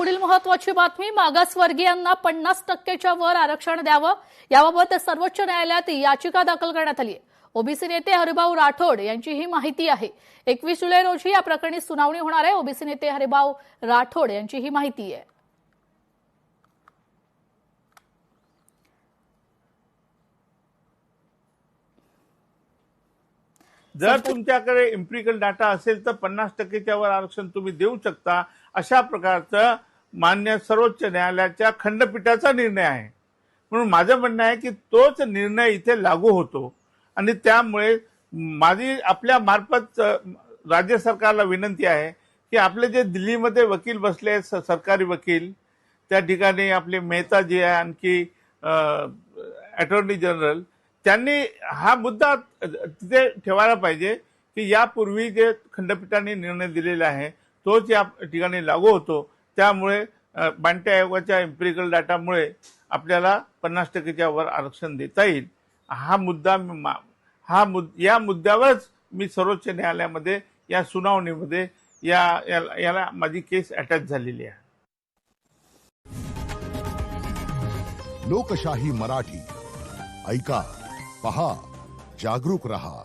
पुढील महत्त्वाची बातमी, मागासवर्गीयांना 50%च्या वर आरक्षण द्यावं याबाबत सर्वोच्च न्यायालयात याचिका दाखल करण्यात आली आहे। ओबीसी नेते हरिभाऊ राठोड यांची ही माहिती आहे। 21 जुलै रोजी या प्रकरणी सुनावणी होणार आहे। ओबीसी नेते हरिभाऊ राठोड यांची ही माहिती आहे। जर तुमच्याकडे एम्पिरिकल डाटा असेल तर 50%च्या वर आरक्षण तुम्ही देऊ शकता, अशा प्रकारचा मान्य सर्वोच्च न्यायालयाच्या खंडपीठाचा निर्णय आहे। म्हणून माझं म्हणणं आहे की तोच निर्णय इथे लागू होतो आणि त्यामुळे माझी आपल्या मार्फत राज्य सरकारला विनंती आहे की आपले जे दिल्लीमध्ये वकील बसले आहेत, सरकारी वकील, त्या ठिकाणी आपले मेहता जी आहे, आणखी अटॉर्नी जनरल, त्यांनी हा मुद्दा तिथे ठेवायला पाहिजे की यापूर्वी जे खंडपीठाने निर्णय दिलेला आहे तोच या ठिकाणी लागू होतो। त्यामुळे बांटे आयोगाच्या एम्पिरिकल डाटामुळे आपल्याला 50%च्या वर आरक्षण देता येईल। या मुद्द्यावरच मी सर्वोच्च न्यायालयामध्ये या सुनावणीमध्ये याला माझी केस अटॅच झालेली आहे। लोकशाही मराठी ऐका, पहा, जागरूक रहा।